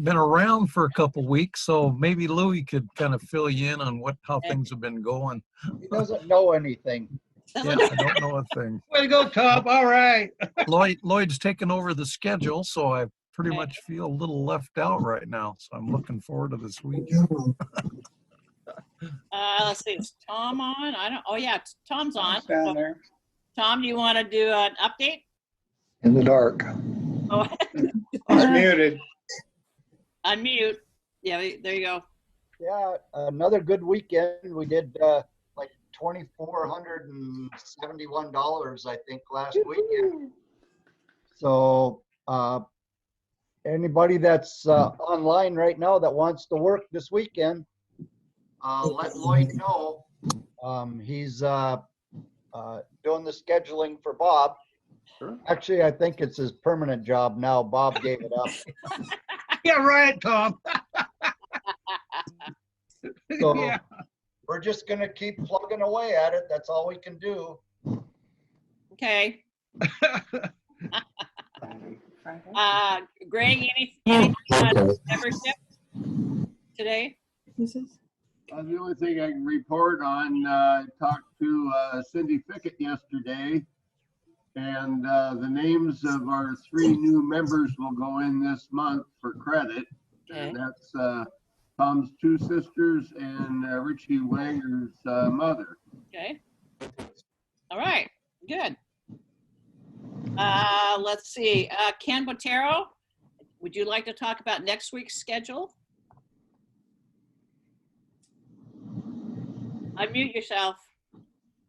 haven't been around for a couple weeks, so maybe Louis could kind of fill you in on how things have been going. He doesn't know anything. Yeah, I don't know a thing. Way to go, Tom. All right. Lloyd's taken over the schedule, so I pretty much feel a little left out right now. So I'm looking forward to this weekend. Let's see, is Tom on? Oh yeah, Tom's on. Down there. Tom, do you want to do an update? In the dark. Oh, He's muted. unmute. Yeah, there you go. Yeah, another good weekend. We did like $2,471, I think, last weekend. So anybody that's online right now that wants to work this weekend, let Lloyd know. He's doing the scheduling for Bob. Sure. Actually, I think it's his permanent job now. Bob gave it up. Yeah, right, Tom. So Yeah. we're just going to keep plugging away at it. That's all we can do. Okay. Greg, any membership today? The only thing I can report on, talked to Cindy Fickett yesterday, and the names of our 3 new members will go in this month for credit. Okay. And that's Tom's 2 sisters and Richie Wanger's mother. Okay. All right, good. Let's see, Ken Botero, would you like to talk about next week's schedule? Unmute yourself.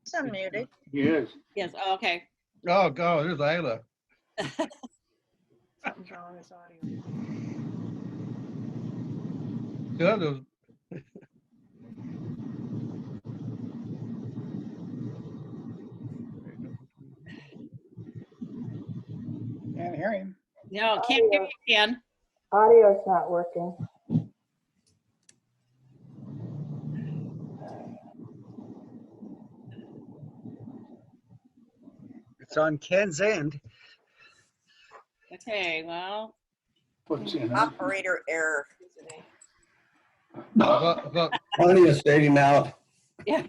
It's unmuted. Yes. Yes, oh, okay. Oh, God, there's Ayla. Something's wrong with his audio. Yeah, there's- Can't hear him. No, can't hear you, Ken. Audio's not working. It's on Ken's end. Okay, well, What's in it? Operator error. About Audio is fading out. yeah.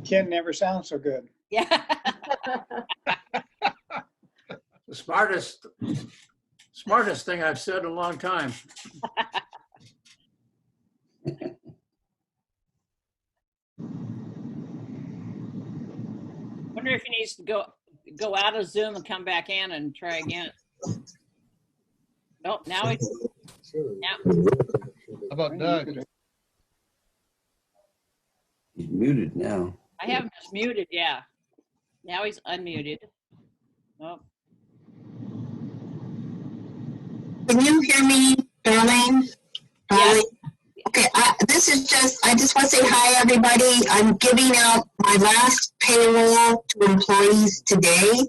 Ken never sounds so good. Yeah. The smartest thing I've said in a long time. Wonder if he needs to go out of Zoom and come back in and try again. Nope, now it's now. How about Doug? He's muted now. I have him just muted, yeah. Now he's unmuted. Oh, Can you hear me, Darlene? yeah. Okay, I just want to say hi, everybody. I'm giving out my last payroll to employees today.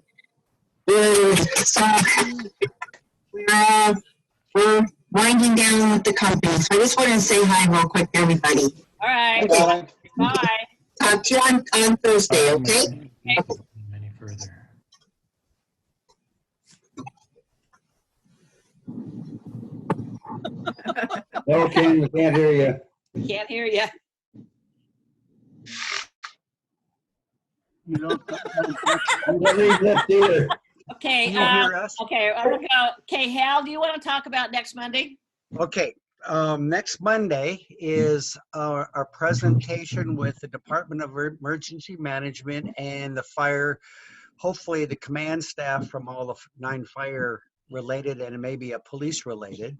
We're winding down with the company. So I just wanted to say hi real quick to everybody. All right. Okay. Bye. Talk to you on Thursday, okay? Any further? Okay, we can't hear you. Can't hear you. You don't. You don't need that either. Okay. Can you hear us? Okay. I'm gonna go. Okay, Hal, do you want to talk about next Monday? Okay, next Monday is our presentation with the Department of Emergency Management and the fire, hopefully the command staff from all the 9 fire related and maybe a police related.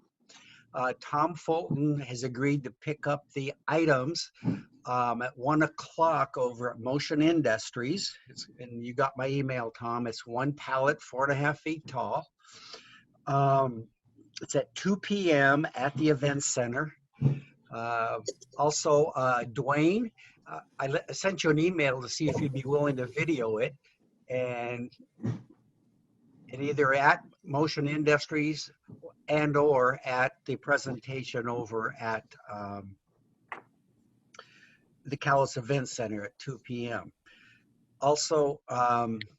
Tom Fulton has agreed to pick up the items at 1 o'clock over at Motion Industries. And you got my email, Tom. It's 1 pallet, 4.5 feet tall. It's at 2 p.m. at the event center. Also, Dwayne, I sent you an email to see if you'd be willing to video it. And either at Motion Industries and or at the presentation over at the Callis Event Center at 2 p.m. Also,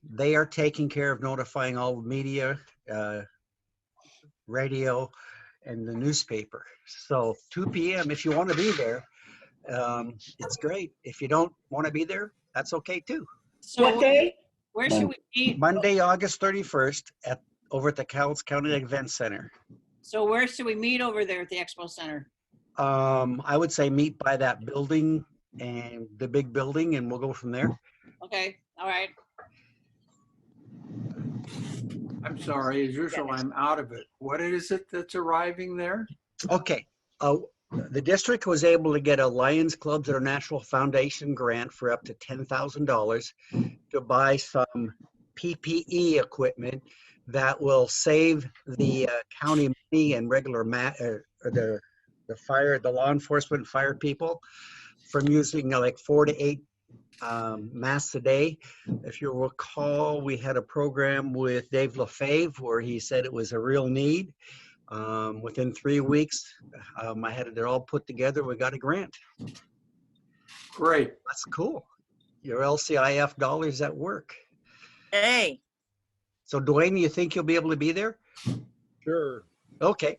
they are taking care of notifying all the media, radio, and the newspaper. So 2 p.m. if you want to be there, it's great. If you don't want to be there, that's okay too. So What day? where should we meet? Monday, August 31st over at the Cowles County Event Center. So where should we meet over there at the Expo Center? I would say meet by that building and the big building, and we'll go from there. Okay, all right. I'm sorry, as usual, I'm out of it. What is it that's arriving there? Okay. The district was able to get a Lions Clubs International Foundation grant for up to $10,000 to buy some PPE equipment that will save the county money and regular the law enforcement fire people from using like 4 to 8 masks a day. If you recall, we had a program with Dave LaFave where he said it was a real need. Within 3 weeks, I had it all put together. We got a grant. Great. That's cool. Your LCIF dollars at work. Hey, So Dwayne, you think you'll be able to be there? Sure. Okay.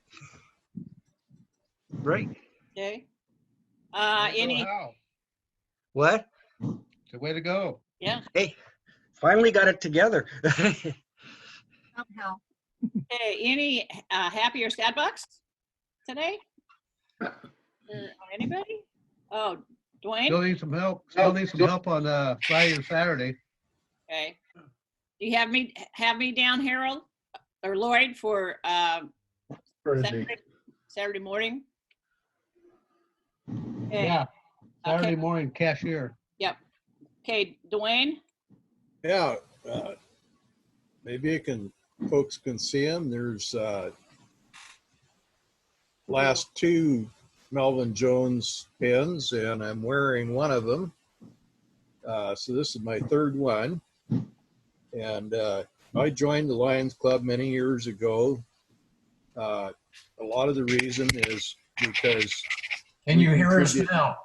Great. Okay. Way to go, Any, Hal. What? It's a way to go. yeah, Hey, finally got it together. somehow. okay, any happy or sad bucks today? Anybody? Oh, Dwayne? Still need some help. Still need some help on Friday and Saturday. Okay. Do you have me down, Harold or Lloyd, for Saturday morning? Okay. Yeah. Saturday Okay. morning cashier. Yep. Okay, Dwayne? Yeah, maybe folks can see them. There's last 2 Melvin Jones pins, and I'm wearing one of them. So this is my 3rd one. And I joined the Lions Club many years ago. A lot of the reason is because Can you hear us now?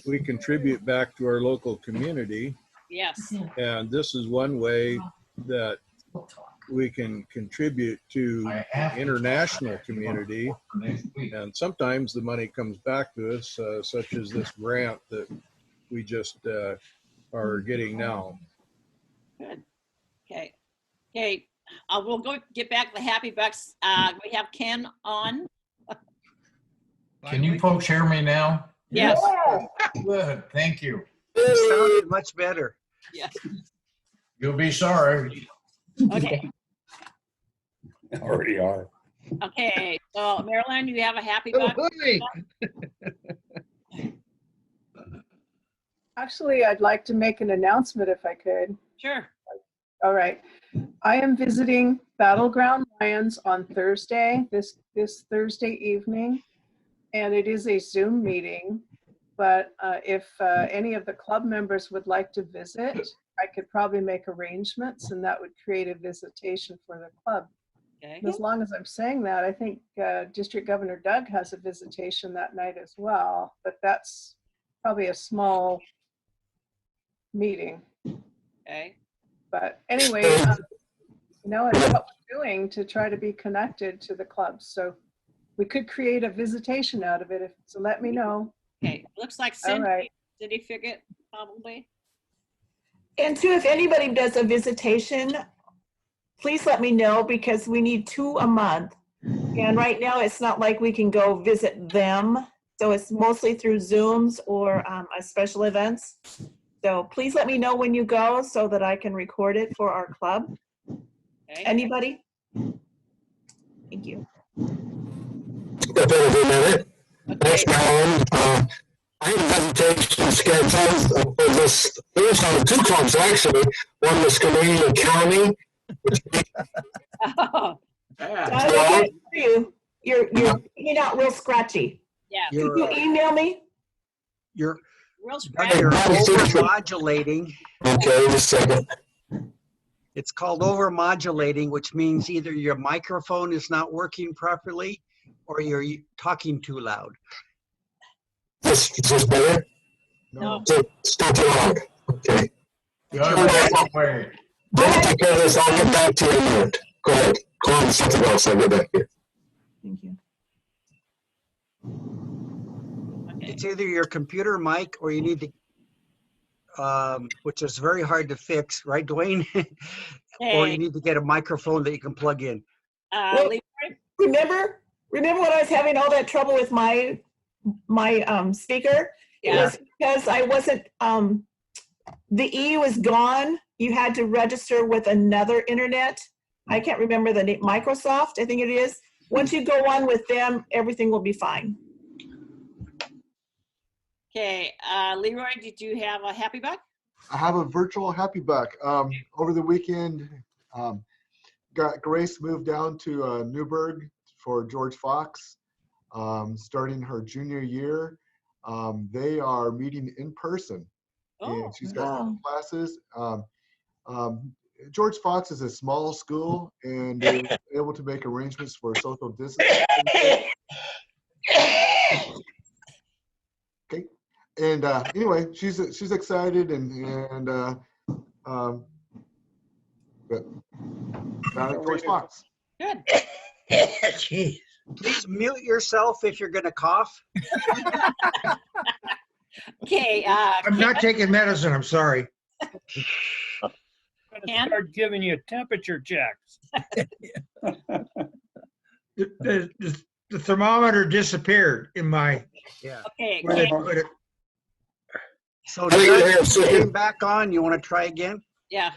we contribute back to our local community. Yes. And this is one way that we can contribute to the international community. And sometimes the money comes back to us, such as this grant that we just are getting now. Good. Okay. Okay. We'll get back to the happy bucks. We have Ken on. Can you folks hear me now? Yes. Good, thank you. It sounded much better. Yes. You'll be sorry. Okay. Already are. Okay. So Marilyn, you have a happy Oh, buck? hey. Actually, I'd like to make an announcement if I could. Sure. All right. I am visiting Battleground Lions on Thursday, this Thursday evening, and it is a Zoom meeting. But if any of the club members would like to visit, I could probably make arrangements, and that would create a visitation for the club. Okay. And as long as I'm saying that, I think District Governor Doug has a visitation that night as well, but that's probably a small meeting. Okay. But anyway, you know, it's what we're doing to try to be connected to the club. So we could create a visitation out of it. So let me know. Okay. Looks like All right. Cindy Figgett, probably. And too, if anybody does a visitation, please let me know because we need 2 a month. And right now it's not like we can go visit them. So it's mostly through Zooms or special events. So please let me know when you go so that I can record it for our club. Okay. Anybody? Thank you. Thanks, Marilyn. I have a visitation scheduled for this Thursday, 2 clubs actually. One is Canadian County. Oh, Yeah. I can't hear you. You're coming out real scratchy. yeah. Could You're, you email me? you're, Real Doug, scratchy. you're over-modulating. Okay, just a second. It's called over-modulating, which means either your microphone is not working properly or you're talking too loud. Is this better? No. So, it's not too loud. Okay. Way. Don't take care of this. I'll get back to you in a minute. Go ahead. Go on to something else. I'll get back to you. Thank you. Okay. It's either your computer mic or you need to, which is very hard to fix, right, Dwayne? Or you Okay. need to get a microphone that you can plug in. Well, Leroy? remember when I was having all that trouble with my speaker? It Yeah. was because I wasn't, the E was gone. You had to register with another internet. I can't remember the name, Microsoft, I think it is. Once you go on with them, everything will be fine. Okay, Leroy, did you have a happy buck? I have a virtual happy buck. Over the weekend, Grace moved down to Newburgh for George Fox, starting her junior year. They are meeting in person, and she's got some classes. George Fox is a small school, and they were able to make arrangements for social distancing. Okay. And anyway, she's excited and George Fox. Good. Jeez. Please mute yourself if you're going to cough. Okay. I'm not taking medicine, I'm sorry. Ken? Start giving you temperature checks. The thermometer disappeared in my. Yeah. Okay. where they Ken? put it. So Doug, getting back on, you want to try again? Yeah.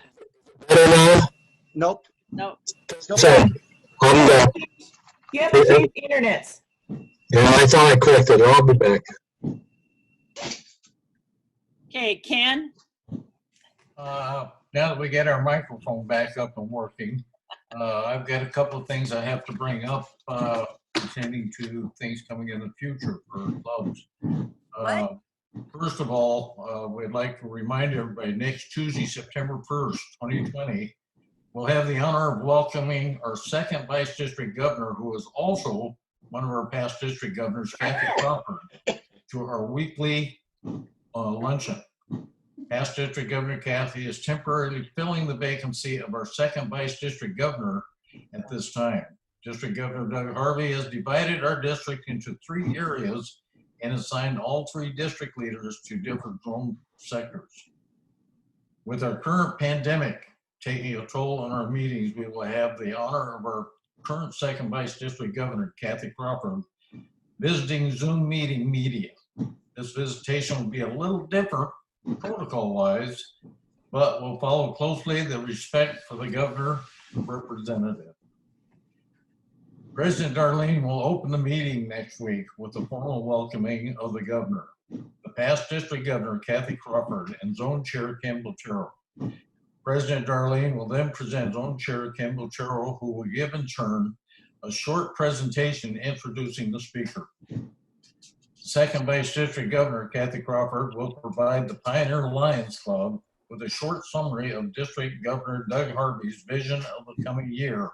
Nope. No. Still bad. You have to change the internets. Yeah, I thought I corrected it. I'll be back. Okay, Ken? Now that we get our microphone back up and working, I've got a couple of things I have to bring up pertaining to things coming in the future for clubs. First of all, we'd like to remind everybody next Tuesday, September 1st, 2020, we'll have the honor of welcoming our second Vice District Governor, who is also one of our past district governors, Kathy Crawford, to our weekly luncheon. Past District Governor Kathy is temporarily filling the vacancy of our second Vice District Governor at this time. District Governor Doug Harvey has divided our district into 3 areas and assigned all 3 district leaders to different zone sectors. With our current pandemic taking a toll on our meetings, we will have the honor of our current second Vice District Governor, Kathy Crawford, visiting Zoom meeting media. This visitation will be a little different protocol-wise, but will follow closely the respect for the governor representative. President Darlene will open the meeting next week with the formal welcoming of the governor, the past district governor, Kathy Crawford, and zone chair, Ken Botero. President Darlene will then present zone chair, Ken Botero, who will give in turn a short presentation introducing the speaker. Second Vice District Governor Kathy Crawford will provide the Pioneer Lions Club with a short summary of District Governor Doug Harvey's vision of the coming year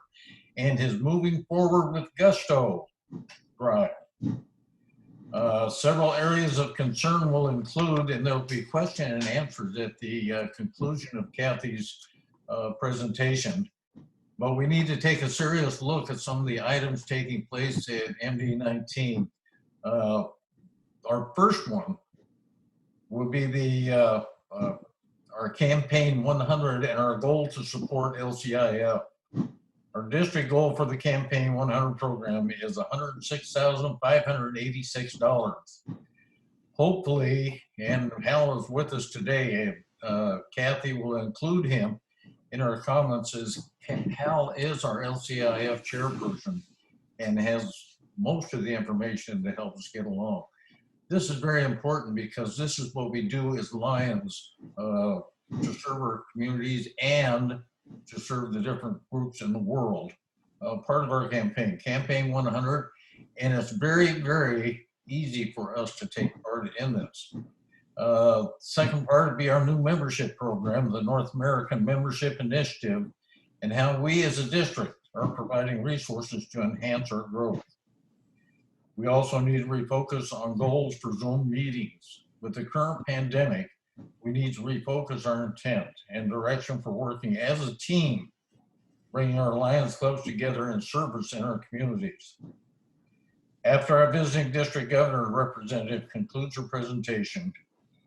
and his moving forward with gusto drive. Several areas of concern will include, and there'll be question and answers at the conclusion of Kathy's presentation, but we need to take a serious look at some of the items taking place at MD19. Our first one will be our campaign 100 and our goal to support LCIF. Our district goal for the campaign 100 program is $106,586. Hopefully, and Hal is with us today, Kathy will include him in our comments, as Hal is our LCIF chairperson and has most of the information to help us get along. This is very important because this is what we do as Lions to serve our communities and to serve the different groups in the world. Part of our campaign, Campaign 100, and it's very, very easy for us to take part in this. Second part would be our new membership program, the North American Membership Initiative, and how we as a district are providing resources to enhance our growth. We also need to refocus on goals for Zoom meetings. With the current pandemic, we need to refocus our intent and direction for working as a team, bringing our Lions clubs together in service in our communities. After our visiting district governor representative concludes her presentation,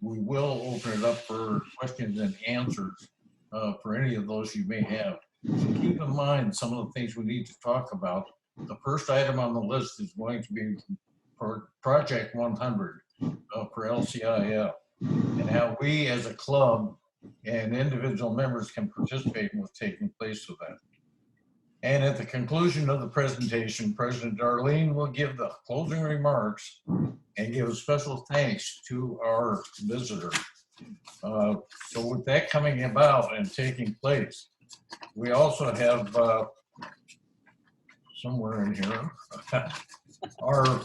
we will open it up for questions and answers for any of those you may have. So keep in mind some of the things we need to talk about. The first item on the list is going to be for Project 100 for LCIF, and how we as a club and individual members can participate in what's taking place with that. And at the conclusion of the presentation, President Darlene will give the closing remarks and give a special thanks to our visitor. So with that coming about and taking place, we also have somewhere in here our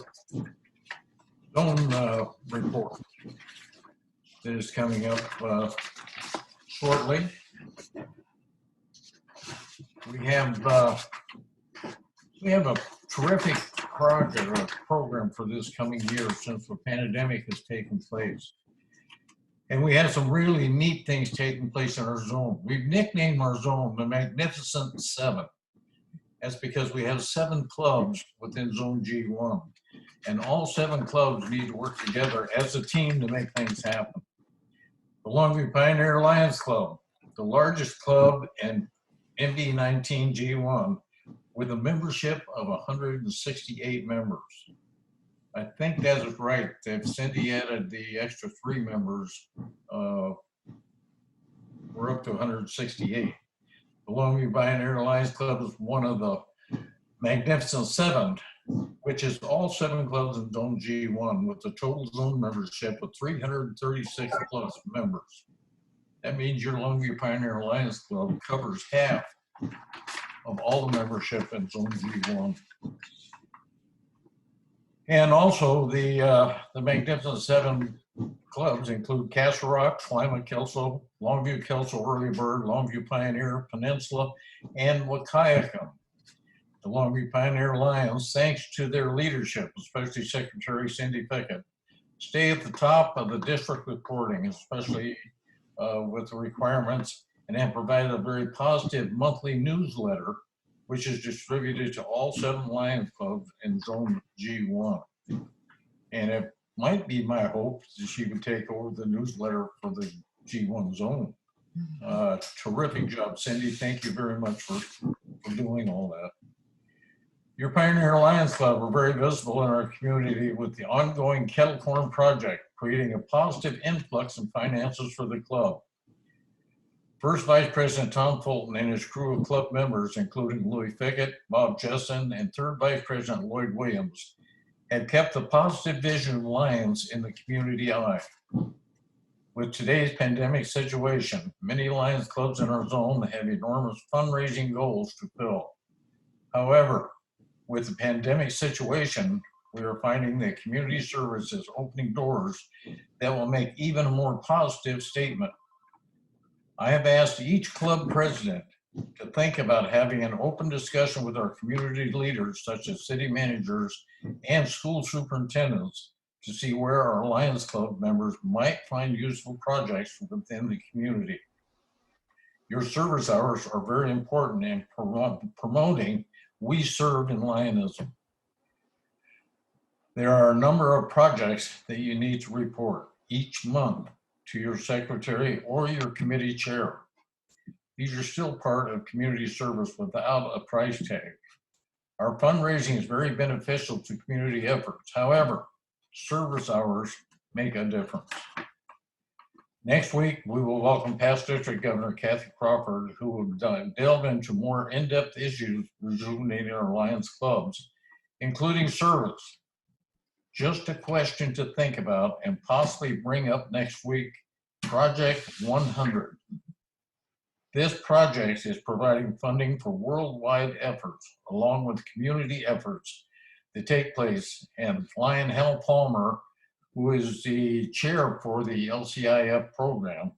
zone report that is coming up shortly. We have a terrific project or program for this coming year since the pandemic has taken place. And we have some really neat things taking place in our zone. We've nicknamed our zone the Magnificent Seven. That's because we have 7 clubs within Zone G1. And all 7 clubs need to work together as a team to make things happen. The Longview Pioneer Lions Club, the largest club in MD19 G1, with a membership of 168 members. I think that is right, that Cindy added the extra 3 members. We're up to 168. The Longview Pioneer Lions Club is one of the Magnificent Seven, which is all 7 clubs in Zone G1 with a total zone membership of 336 plus members. That means your Longview Pioneer Lions Club covers half of all the membership in Zone G1. And also the Magnificent Seven clubs include Castle Rock, Lima Kelso, Longview Kelso Early Bird, Longview Pioneer, Peninsula, and Wakayakum. The Longview Pioneer Lions, thanks to their leadership, especially Secretary Cindy Pickett, stay at the top of the district reporting, especially with the requirements, and have provided a very positive monthly newsletter, which is distributed to all 7 Lions clubs in Zone G1. And it might be my hope that she would take over the newsletter for the G1 zone. Terrific job, Cindy. Thank you very much for doing all that. Your Pioneer Lions Club are very visible in our community with the ongoing kettle corn project, creating a positive influx in finances for the club. First Vice President Tom Fulton and his crew of club members, including Louis Fickett, Bob Jessen, and Third Vice President Lloyd Williams, had kept the positive vision of Lions in the community eye. With today's pandemic situation, many Lions clubs in our zone have enormous fundraising goals to fill. However, with the pandemic situation, we are finding that community service is opening doors that will make even a more positive statement. I have asked each club president to think about having an open discussion with our community leaders, such as city managers and school superintendents, to see where our Lions Club members might find useful projects within the community. Your service hours are very important in promoting We Serve in Lionism. There are a number of projects that you need to report each month to your secretary or your committee chair. These are still part of community service without a price tag. Our fundraising is very beneficial to community efforts. However, service hours make a difference. Next week, we will welcome past District Governor Kathy Crawford, who will delve into more in-depth issues rejuvenating our Lions clubs, including service. Just a question to think about and possibly bring up next week, Project 100. This project is providing funding for worldwide efforts, along with community efforts that take place. And Lion Hal Palmer, who is the chair for the LCIF program,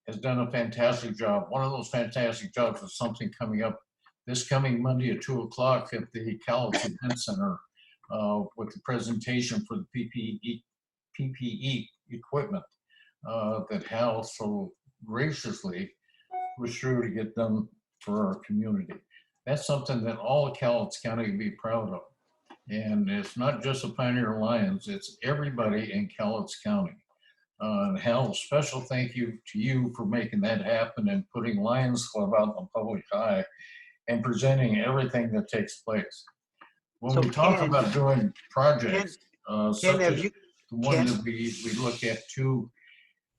has done a fantastic job. One of those fantastic jobs is something coming up this coming Monday at 2 o'clock at the Cowles Event Center with the presentation for the PPE equipment. that Hal so graciously was through to get done for our community. That's something that all of Cowlitz County can be proud of. And it's not just the Pioneer Lions, it's everybody in Cowlitz County. And Hal, special thank you to you for making that happen and putting Lions Club out in the public eye and presenting everything that takes place. When So we talk Ken- about doing projects, such have as you- the one Ken? that we look at too,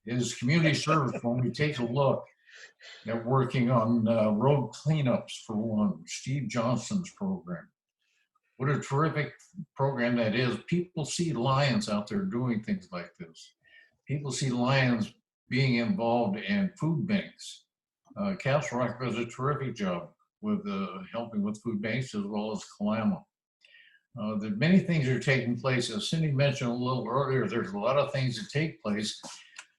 is community service. When we take a look at working on road cleanups for one, Steve Johnson's program. What a terrific program that is. People see Lions out there doing things like this. People see Lions being involved in food banks. Castle Rock does a terrific job with helping with food banks as well as Kalama. There are many things that are taking place. As Cindy mentioned a little earlier, there's a lot of things that take place.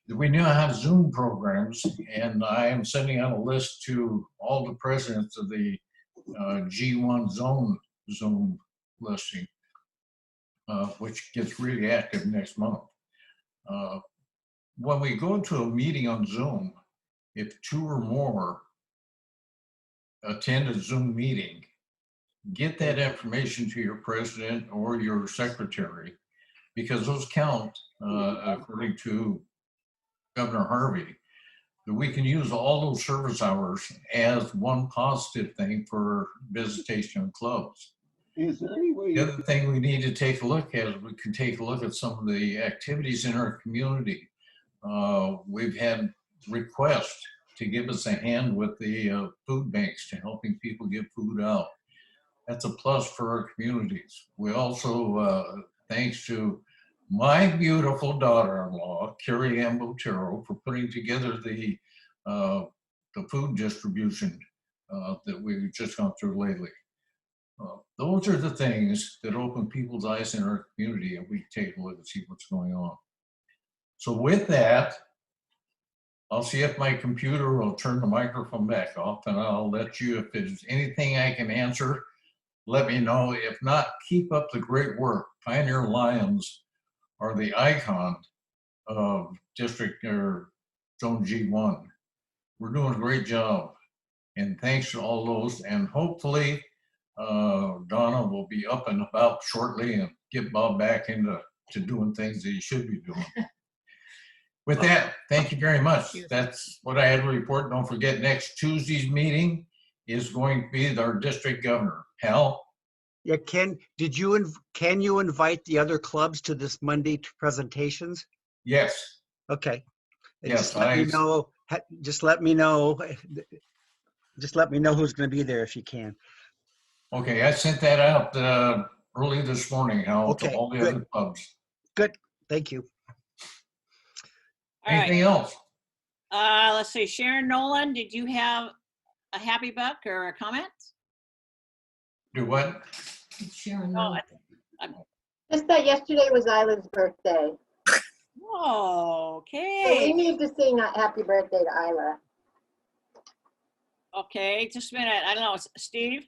We now have Zoom programs, and I am sending out a list to all the presidents of the G1 zone Zoom listing, which gets really active next month. When we go to a meeting on Zoom, if 2 or more attend a Zoom meeting, get that information to your president or your secretary, because those count according to Governor Harvey, that we can use all those service hours as one positive thing for visitation clubs. Is there any way? The other thing we need to take a look at is we can take a look at some of the activities in our community. We've had requests to give us a hand with the food banks to helping people get food out. That's a plus for our communities. We also, thanks to my beautiful daughter-in-law, Carrie Ann Botero, for putting together the food distribution that we've just gone through lately. Those are the things that open people's eyes in our community, and we take a look and see what's going on. So with that, I'll see if my computer will turn the microphone back off, and I'll let you, if there's anything I can answer, let me know. If not, keep up the great work. Pioneer Lions are the icon of District or Zone G1. We're doing a great job. And thanks to all those. And hopefully, Donna will be up and about shortly and get Bob back into doing things that he should be doing. With that, thank you very much. That's what I had to report. Don't forget, next Tuesday's meeting is going to be our district governor. Hal? Yeah, Ken, can you invite the other clubs to this Monday presentations? Yes. Okay. Yes, just let me know. Just let me know. Just let me know who's going to be there if you can. Okay, I sent that out early this morning, Hal, to all the good. other clubs. Good. Thank you. Anything else? Let's see. Sharon Nolan, did you have a happy buck or a comment? Do what? Sharon. Oh, Just that yesterday was Isla's birthday. So we okay. need to sing a happy birthday to Isla. Okay, just a minute. I don't know. Steve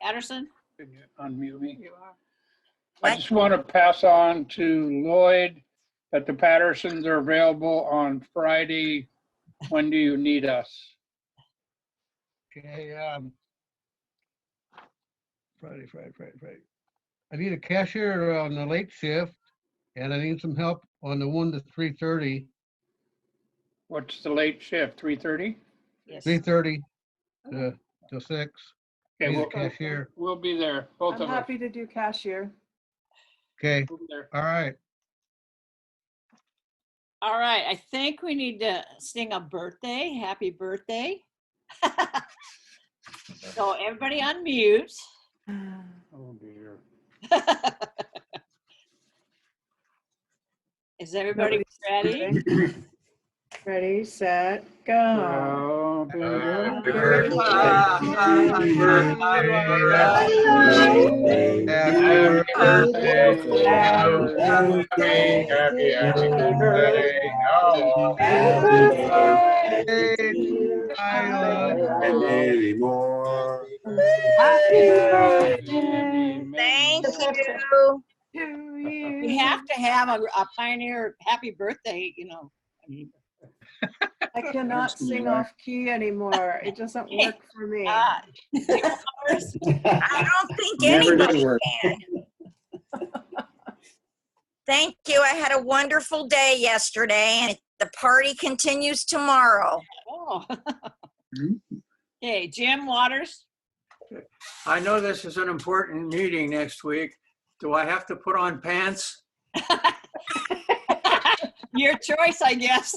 Patterson? Can you unmute me? You are. I just want to pass on to Lloyd that the Pattersons are available on Friday. When do you need us? Okay, Friday. I need a cashier on the late shift, and I need some help on the 1 to 3:30. What's the late shift, 3:30? Yes. 3:30 to 6. Okay, Need a cashier. we'll be there, both I'm of us. happy to do cashier. Okay, We'll be there. all right. All right. I think we need to sing a birthday. Happy birthday. So everybody unmute. Oh dear. Is everybody ready? Ready, set, go. Happy birthday. Happy birthday. Happy birthday. Many more. Happy birthday. Thank you. To you. We have to have a Pioneer happy birthday, you know, I cannot sing off key anymore. It doesn't work for me. I don't think Never did anybody work. can. Thank you. I had a wonderful day yesterday, and the party continues tomorrow. Oh. Okay, Jim Waters. I know this is an important meeting next week. Do I have to put on pants? Your choice, I guess.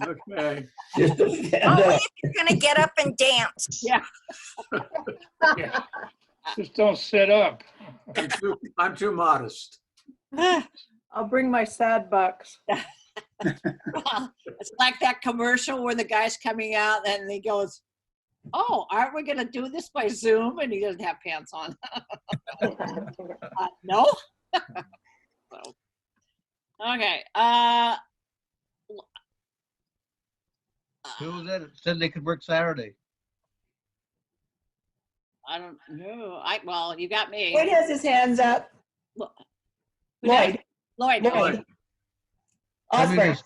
Okay. Only if you're gonna get up and dance. Yeah. Just don't sit up. I'm too modest. I'll bring my sad bucks. It's like that commercial where the guy's coming out and he goes, "Oh, aren't we gonna do this by Zoom?" And he doesn't have pants on. No. So, okay. Who was that? Said they could work Saturday. I don't know. Well, you got me. Lloyd has his hands up. Lloyd. Lloyd. Lloyd. Osborne.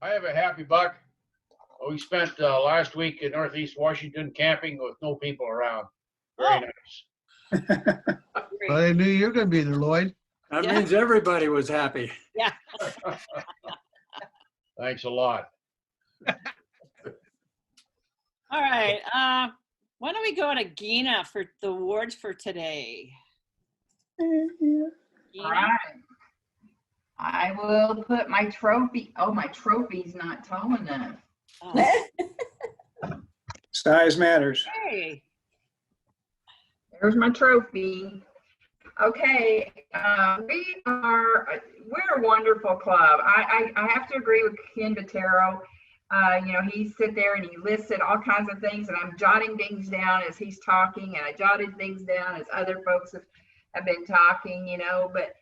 I have a happy buck. We spent last week in Northeast Washington camping with no people around. Very nice. Well, they knew you were going to be there, Lloyd. That means everybody was happy. Yeah. Thanks a lot. All right. Why don't we go to Gina for the awards for today? All right. I will put my trophy. Oh, my trophy's not tall enough. Size matters. Hey. There's my trophy. Okay, we're a wonderful club. I have to agree with Ken Bottero. You know, he sit there and he listed all kinds of things, and I'm jotting things down as he's talking, and I jotted things down as other folks have been talking, you know, but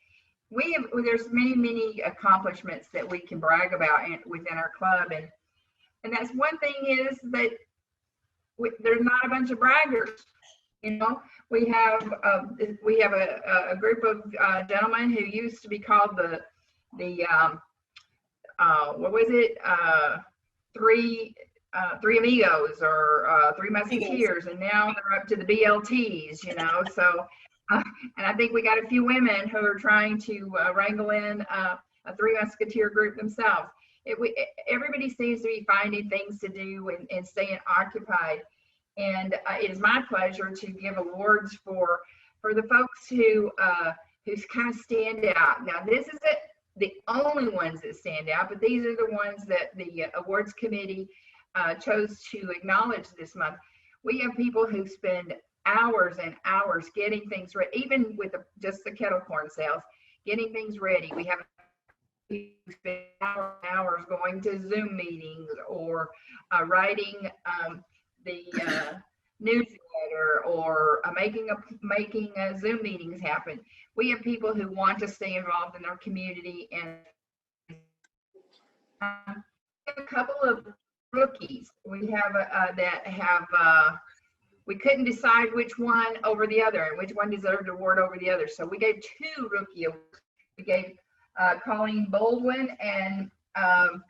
there's many accomplishments that we can brag about within our club, and that's one thing is that there's not a bunch of braggers. You know, we have a group of gentlemen who used to be called the what was it? Three Amigos or Three Musketeers, and now they're up to the BLTs. You know, so and I think we got a few women who are trying to wrangle in a Three Musketeer group themselves. Everybody seems to be finding things to do and staying occupied. And it is my pleasure to give awards for the folks who kind of stand out. Now, this isn't the only ones that stand out, but these are the ones that the awards committee chose to acknowledge this month. We have people who spend hours and hours getting things ready, even with just the kettle corn sales, getting things ready. We have people who spend hours going to Zoom meetings or writing the newsletter or making Zoom meetings happen. We have people who want to stay involved in our community, and a couple of rookies we have that have we couldn't decide which one over the other and which one deserved an award over the other. So we gave 2 rookie awards. We gave Colleen Baldwin and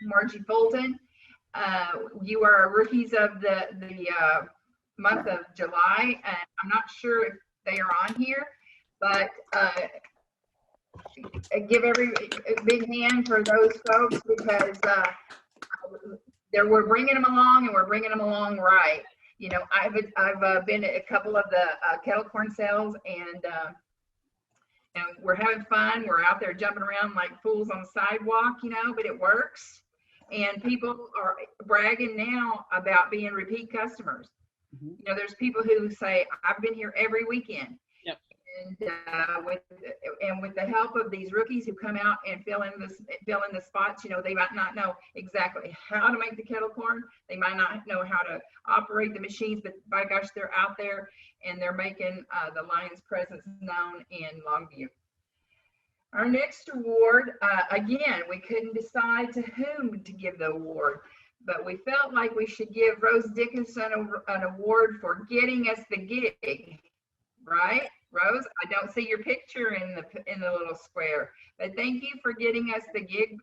Margie Fulton. You are rookies of the month of July, and I'm not sure if they are on here, but give a big hand for those folks, because we're bringing them along, and we're bringing them along right. You know, I've been at a couple of the kettle corn sales, and we're having fun. We're out there jumping around like fools on the sidewalk, you know, but it works. And people are bragging now about being repeat customers. Mm-hmm. You know, there's people who say, I've been here every weekend. Yep. And with the help of these rookies who come out and fill in the spots, you know, they might not know exactly how to make the kettle corn. They might not know how to operate the machines, but by gosh, they're out there and they're making the Lions presence known in Longview. Our next award, again, we couldn't decide to whom to give the award, but we felt like we should give Rose Dickinson an award for getting us the gig, right? Rose, I don't see your picture in the little square, but thank you for getting us the gig.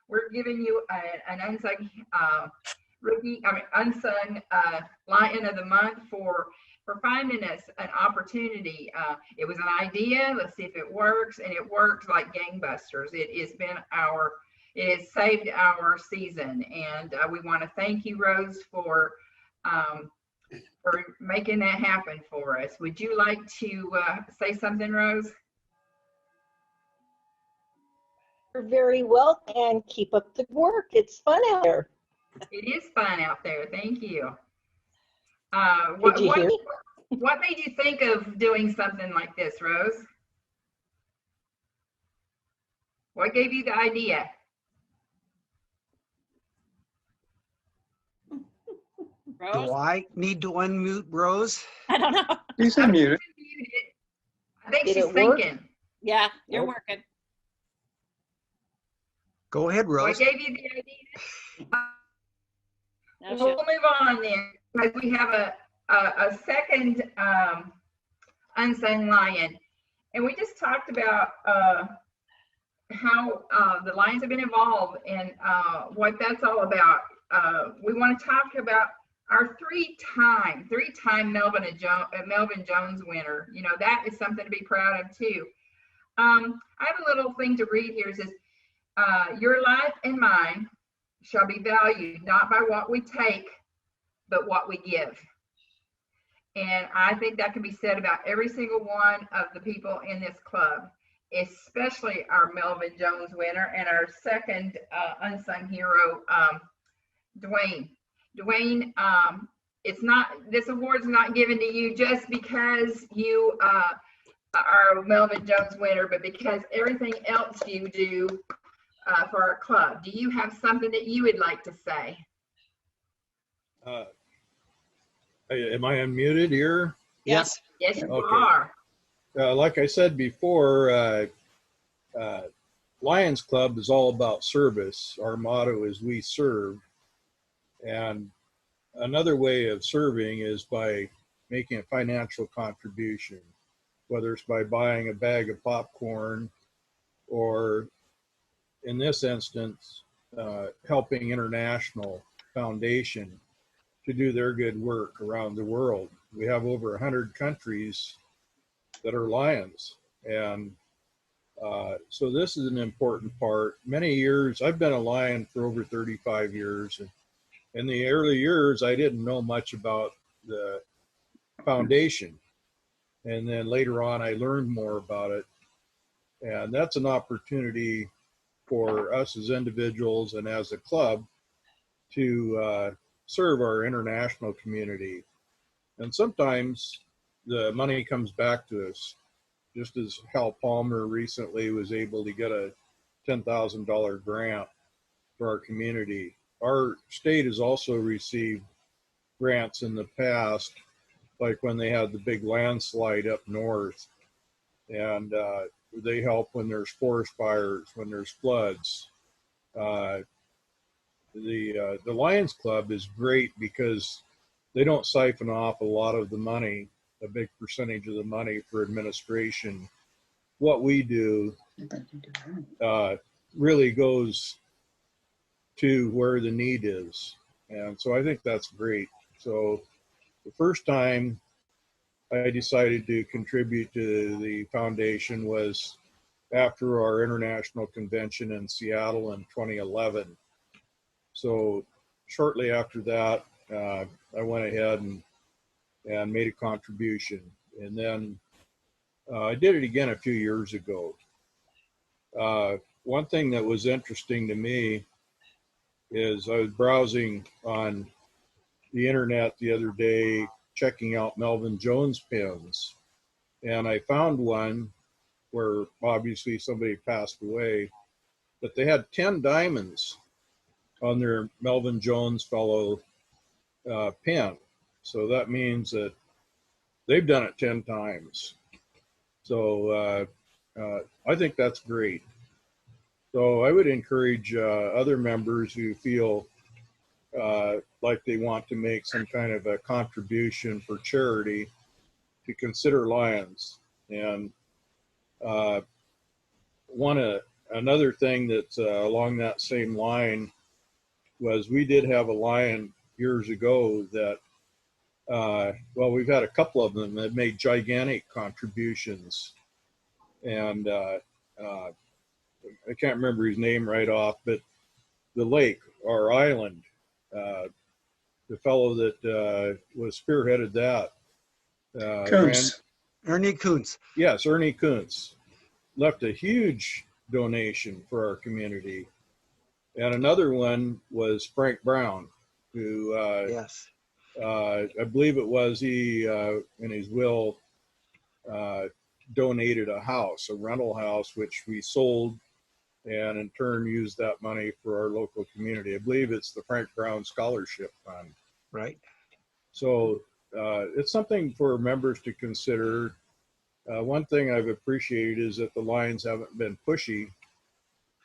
we're giving you an unsung unsung Lion of the Month for finding us an opportunity. It was an idea. Let's see if it works, and it works like gangbusters. It has saved our season, and we want to thank you, Rose, for making that happen for us. Would you like to say something, Rose? You're very welcome, and keep up the work. It's fun out there. It is fun out there. Thank you. Did you hear me? What made you think of doing something like this, Rose? What gave you the idea? Do I need to unmute Rose? I don't know. She's unmuted. I think Did she's it work? thinking. Yeah, you're Nope. working. Go ahead, What Rose. gave you the idea? Now We'll she'll- move on then, because we have a second unsung lion. And we just talked about how the Lions have been involved and what that's all about. We want to talk about our three-time Melvin Jones winner. You know, that is something to be proud of too. I have a little thing to read here. It says, your life and mine shall be valued not by what we take, but what we give. And I think that can be said about every single one of the people in this club, especially our Melvin Jones winner and our second unsung hero, Dwayne. Dwayne, this award's not given to you just because you are a Melvin Jones winner, but because everything else you do for our club. Do you have something that you would like to say? Am I unmuted here? Yes. Yes, you Okay. are. Like I said before, Lions Club is all about service. Our motto is we serve. And another way of serving is by making a financial contribution, whether it's by buying a bag of popcorn or, in this instance, helping International Foundation to do their good work around the world. We have over 100 countries that are Lions. And so this is an important part. Many years, I've been a Lion for over 35 years. And in the early years, I didn't know much about the foundation. And then later on, I learned more about it. And that's an opportunity for us as individuals and as a club to serve our international community. And sometimes the money comes back to us, just as Hal Palmer recently was able to get a $10,000 grant for our community. Our state has also received grants in the past, like when they had the big landslide up north. And they help when there's forest fires, when there's floods. The Lions Club is great because they don't siphon off a lot of the money, a big percentage of the money for administration. What we do really goes to where the need is. And so I think that's great. So the first time I decided to contribute to the foundation was after our international convention in Seattle in 2011. So shortly after that, I went ahead and made a contribution. And then I did it again a few years ago. One thing that was interesting to me is I was browsing on the internet the other day, checking out Melvin Jones pins. And I found one where obviously somebody passed away, but they had 10 diamonds on their Melvin Jones fellow pin. So that means that they've done it 10 times. So I think that's great. So I would encourage other members who feel like they want to make some kind of a contribution for charity to consider Lions. And want to Another thing that's along that same line was we did have a lion years ago that, well, we've had a couple of them that made gigantic contributions. And I can't remember his name right off, but the lake, our island, the fellow that was spearheaded that. Kuntz. Ernie Kuntz. Yes, Ernie Kuntz left a huge donation for our community. And another one was Frank Brown, who yes, I believe it was he in his will donated a house, a rental house, which we sold and in turn used that money for our local community. I believe it's the Frank Brown Scholarship Fund. Right. So it's something for members to consider. One thing I've appreciated is that the Lions haven't been pushy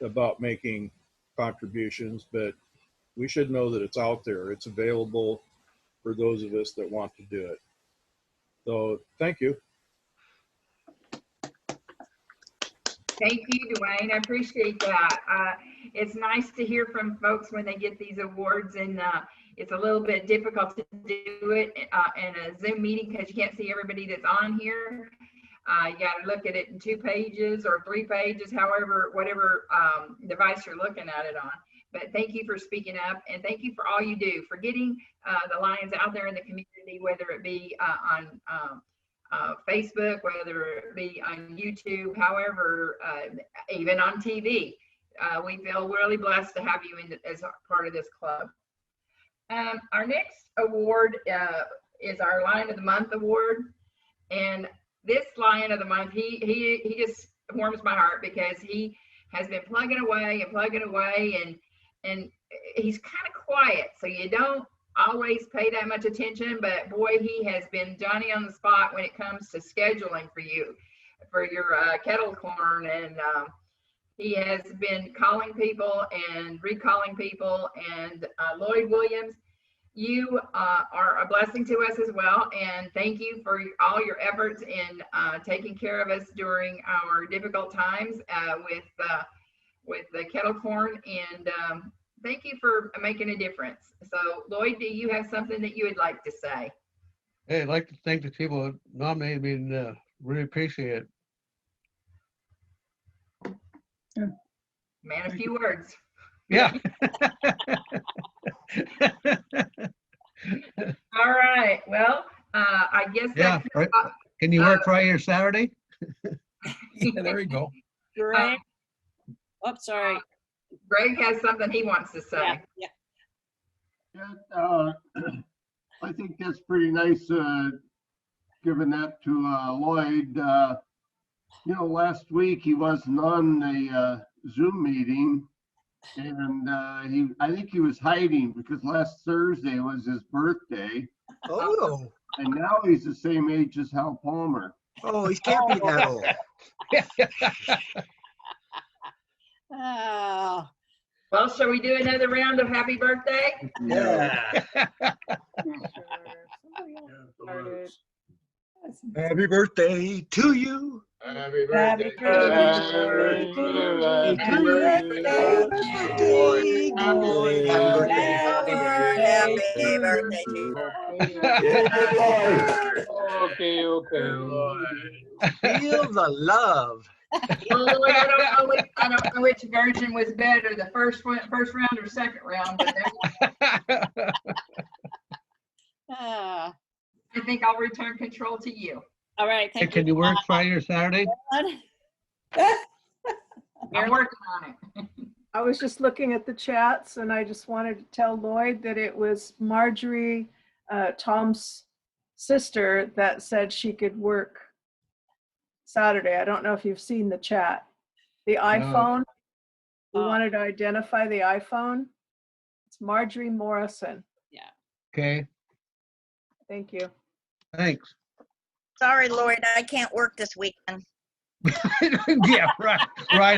about making contributions, but we should know that it's out there. It's available for those of us that want to do it. So thank you. Thank you, Dwayne. I appreciate that. It's nice to hear from folks when they get these awards, and it's a little bit difficult to do it in a Zoom meeting because you can't see everybody that's on here. You got to look at it in 2 pages or 3 pages, however, whatever device you're looking at it on. But thank you for speaking up, and thank you for all you do for getting the Lions out there in the community, whether it be on Facebook, whether it be on YouTube, however, even on TV. We feel really blessed to have you as part of this club. Our next award is our Lion of the Month award, and this Lion of the Month, he just warms my heart because he has been plugging away and he's kind of quiet, so you don't always pay that much attention, but boy, he has been Johnny on the spot when it comes to scheduling for you for your kettle corn, and he has been calling people and recalling people. And Lloyd Williams, you are a blessing to us as well, and thank you for all your efforts in taking care of us during our difficult times with the kettle corn, and thank you for making a difference. So Lloyd, do you have something that you would like to say? Hey, I'd like to thank the people that nominated me, and really appreciate it. Man, a few words. Yeah. All right. Well, I guess Yeah. that's Right. Can you work Friday or Saturday? Yeah, there you go. Greg. Oh, sorry. Greg has something he wants to say. Yeah. I think that's pretty nice, giving that to Lloyd. You know, last week he wasn't on the Zoom meeting, and I think he was hiding because last Thursday was his birthday. Oh. And now he's the same age as Hal Palmer. Oh, he can't be that old. Oh. Well, shall we do another round of happy birthday? Yeah. Happy birthday to you. Happy Happy birthday. Happy birthday. Happy birthday to you. Okay. Feel the love. Oh, I don't know which version was better, the first round or second round, but Ah. I think I'll return control to you. All right. Hey, Thank can you work Friday or Saturday? I'm working on it. I was just looking at the chats, and I just wanted to tell Lloyd that it was Marjorie, Tom's sister, that said she could work Saturday. I don't know if you've seen the chat. The iPhone, we wanted to identify the iPhone. It's Marjorie Morrison. Yeah. Okay, Thank you. thanks. Sorry, Lloyd, I can't work this weekend. Yeah, right,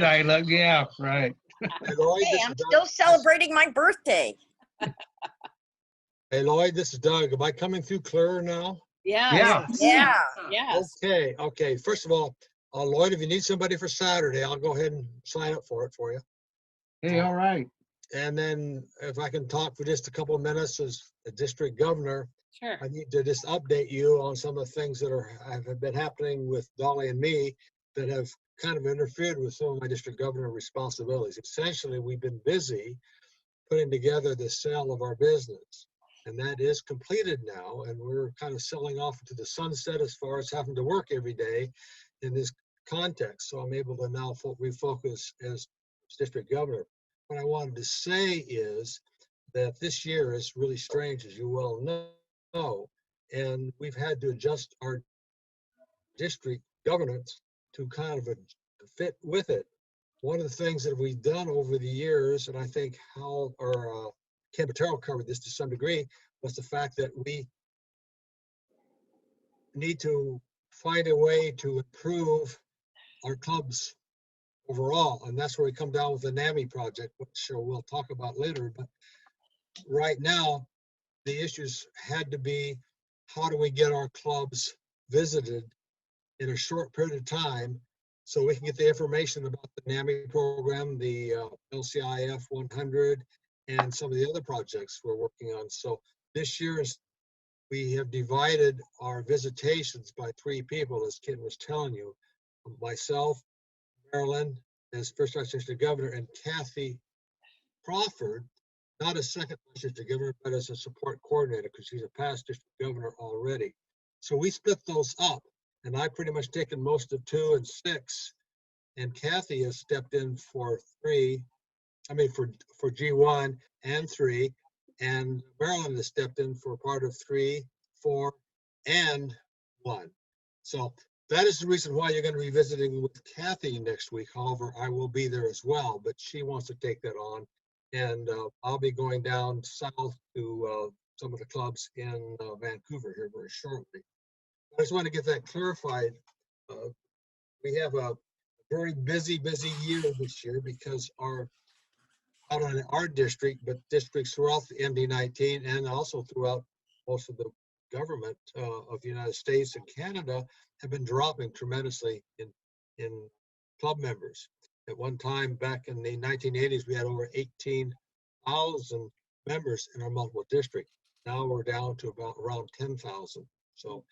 Isla. Yeah, right. Hey, I'm still celebrating my birthday. Hey, Lloyd, this is Doug. Am I coming through clear now? Yeah. Yeah. Yes. Okay. First of all, Lloyd, if you need somebody for Saturday, I'll go ahead and sign up for it for you. Hey, all right. And then if I can talk for just a couple of minutes as the district governor, Sure. I need to just update you on some of the things that have been happening with Dolly and me that have kind of interfered with some of my district governor responsibilities. Essentially, we've been busy putting together the sale of our business. And that is completed now. And we're kind of selling off into the sunset as far as having to work every day in this context. So I'm able to now refocus as district governor. What I wanted to say is that this year is really strange, as you well know, and we've had to adjust our district governance to kind of fit with it. One of the things that we've done over the years, and I think Hal or Ken Patero covered this to some degree, was the fact that we need to find a way to improve our clubs overall, and that's where we come down with the NAMI project, which we'll talk about later. But right now, the issues had to be, how do we get our clubs visited in a short period of time so we can get the information about the NAMI program, the LCIF 100, and some of the other projects we're working on. So this year we have divided our visitations by 3 people, as Ken was telling you. Myself, Marilyn, as first vice district governor, and Kathy Crawford, not as second vice district governor, but as a support coordinator, because she's a past district governor already. So we split those up, and I've pretty much taken most of 2 and 6, and Kathy has stepped in for G1 and 3, and Marilyn has stepped in for part of 3, 4, and 1. So that is the reason why you're going to be visiting with Kathy next week. However, I will be there as well, but she wants to take that on. And I'll be going down south to some of the clubs in Vancouver here very shortly. I just want to get that clarified. We have a very busy year this year because not only our district, but districts throughout the MD-19 and also throughout most of the government of the United States and Canada have been dropping tremendously in club members. At one time back in the 1980s, we had over 18,000 members in our multiple district. Now we're down to about around 10,000. So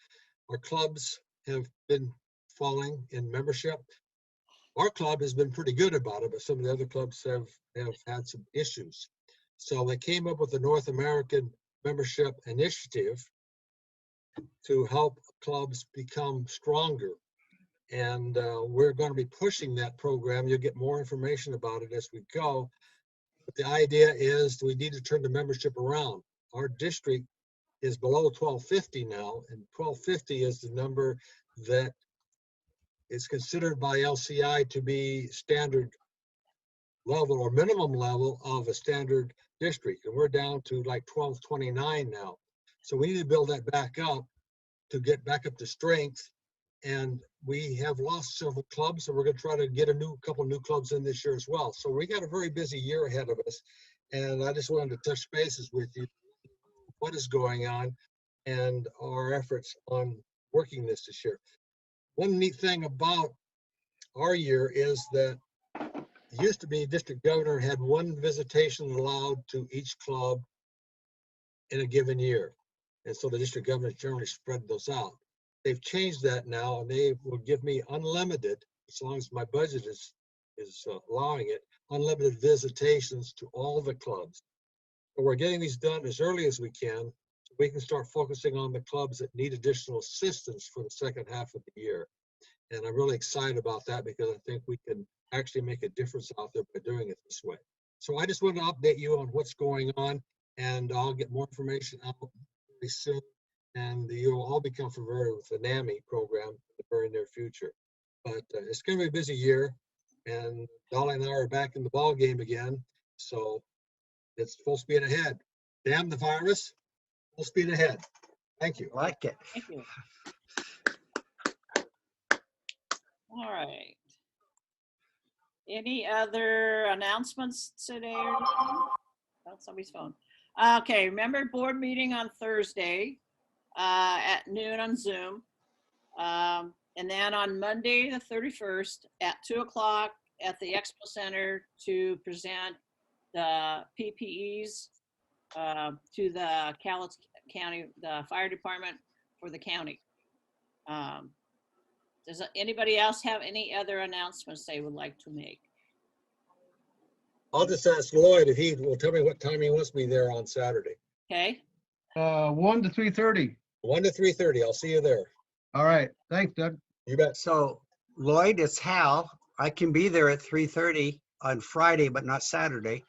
our clubs have been falling in membership. Our club has been pretty good about it, but some of the other clubs have had some issues. So they came up with the North American Membership Initiative to help clubs become stronger. And we're going to be pushing that program. You'll get more information about it as we go. But the idea is we need to turn the membership around. Our district is below 1250 now, and 1250 is the number that is considered by LCI to be standard level or minimum level of a standard district. And we're down to like 1229 now. So we need to build that back up to get back up to strength. And we have lost several clubs, and we're going to try to get a couple new clubs in this year as well. So we got a very busy year ahead of us. And I just wanted to touch bases with you, what is going on and our efforts on working this year. One neat thing about our year is that it used to be district governor had 1 visitation allowed to each club in a given year. And so the district governors generally spread those out. They've changed that now, and they will give me unlimited, as long as my budget is allowing it, unlimited visitations to all the clubs. But we're getting these done as early as we can, so we can start focusing on the clubs that need additional assistance for the second half of the year. And I'm really excited about that because I think we can actually make a difference out there by doing it this way. So I just wanted to update you on what's going on, and I'll get more information out very soon. And you'll all become familiar with the NAMI program in the very near future. But it's going to be a busy year, and Dolly and I are back in the ball game again. So it's full speed ahead. Damn the virus, full speed ahead. Thank you. Like it. Thank you. All right. Any other announcements today? That's somebody's phone. Okay, remember board meeting on Thursday at noon on Zoom. And then on Monday, the 31st at 2:00 at the Expo Center to present the PPEs to the Cowlitz County, the fire department for the county. Does anybody else have any other announcements they would like to make? I'll just ask Lloyd if he will tell me what time he wants me there on Saturday. Okay. 1 to 3:30. 1 to 3:30. I'll see you there. All right. Thanks, Doug. You bet. So Lloyd, it's Hal. I can be there at 3:30 on Friday, but not Saturday.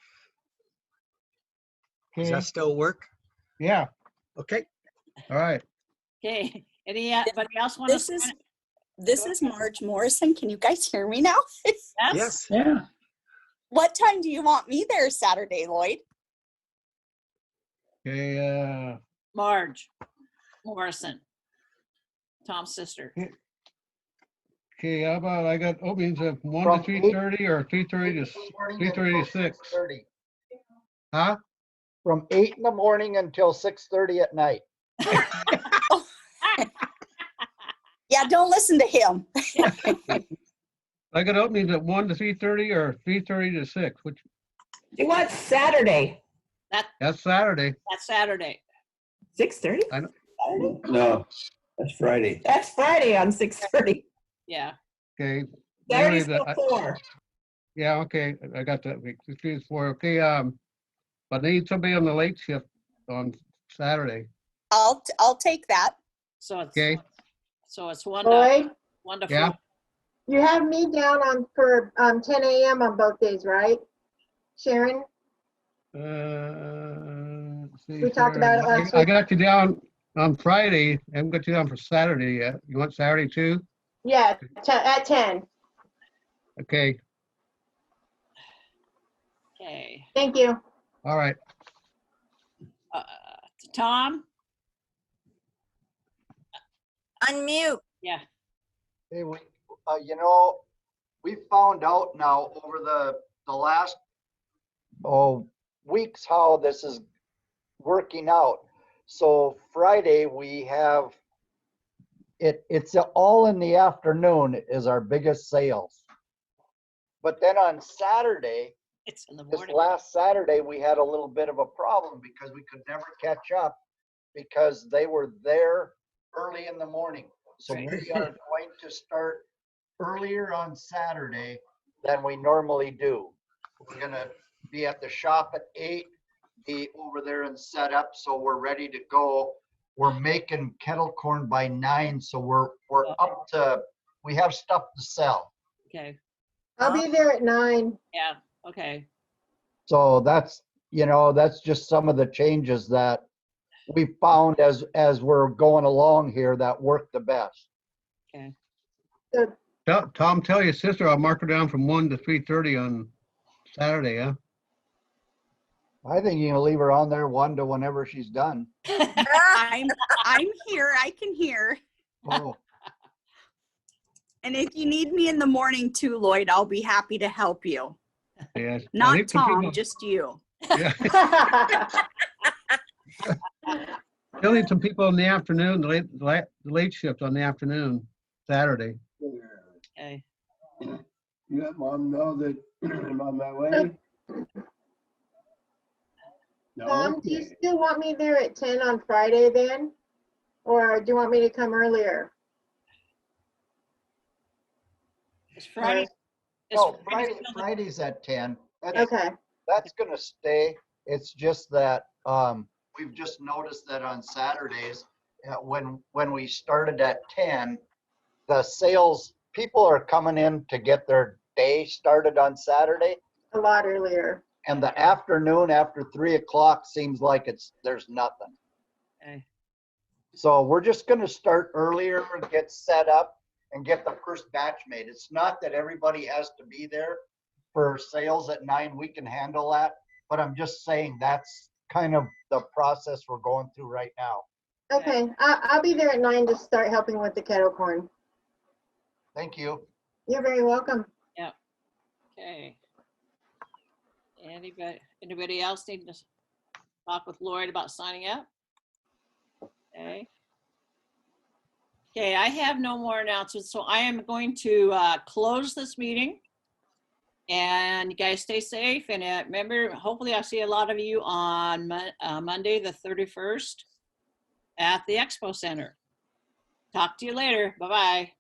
Does Okay. that still work? Yeah. Okay. All right. Okay. Anybody else want to? This is Marge Morrison. Can you guys hear me now? Yes. Yeah. What time do you want me there Saturday, Lloyd? Okay. Marge Morrison, Tom's sister. Okay. How about I got openings of 1 From to 3:30 or 3:30 to 3:30 to 6. 6:30. Huh? From 8 in the morning until 6:30 at night. Yeah, don't listen to him. I got openings at 1 to 3:30 or 3:30 to 6. Which? You want Saturday? That's Saturday. That's Saturday. 6:30? I know. No, that's Friday. That's Friday on 6:30. Yeah. Okay. Saturday's Anyway, till 4. Yeah. Okay. I got that week. 3 to 4. Okay. But I need somebody on the late shift on Saturday. I'll take that. So it's Okay. so it's 1 Lloyd, to 1 to Yeah. 4. you have me down on for 10 a.m. on both days, right? Sharon, Let's see, we talked about it last I week. got you down on Friday. I haven't got you down for Saturday yet. You want Saturday too? Yeah, at 10. Okay. Okay. Thank you. All right. Tom? Unmute. Yeah. Hey, we found out now over the last weeks how this is working out. So Friday we have it's all in the afternoon is our biggest sales. But then on Saturday, it's in the this morning. last Saturday, we had a little bit of a problem because we could never catch up because they were there early in the morning. So we are going to start earlier on Saturday than we normally do. We're gonna be at the shop at 8, be over there and set up, so we're ready to go. We're making kettle corn by 9, so we're up to, we have stuff to sell. Okay. I'll be there at 9. Yeah. Okay. So that's, that's just some of the changes that we found as we're going along here that work the best. Okay. Tom, tell your sister I'll mark her down from 1 to 3:30 on Saturday, huh? I think you can leave her on there 1 to whenever she's done. I'm here. I can hear. Oh, And if you need me in the morning too, Lloyd, I'll be happy to help you. Yes. I Not think some Tom, people- just you. Yeah. Still need some people in the afternoon, the late shift on the afternoon, Saturday. Okay. You let mom know that I'm on my way? No? Tom, do you Okay. still want me there at 10 on Friday then? Or do you want me to come earlier? It's Friday. no, Friday's at 10. Okay. That's gonna stay. It's just that we've just noticed that on Saturdays, when we started at 10, the sales people are coming in to get their day started on Saturday. A lot earlier. And the afternoon after 3 o'clock seems like there's nothing. Okay. So we're just gonna start earlier and get set up and get the first batch made. It's not that everybody has to be there for sales at 9. We can handle that, but I'm just saying that's kind of the process we're going through right now. Okay, I'll be there at 9 to start helping with the kettle corn. Thank you. You're very welcome. Yeah. Okay. Anybody else need to talk with Lloyd about signing up? Okay. Okay, I have no more announcements, so I am going to close this meeting. And you guys stay safe, and remember, hopefully I'll see a lot of you on Monday, the 31st at the Expo Center. Talk to you later. Bye-bye.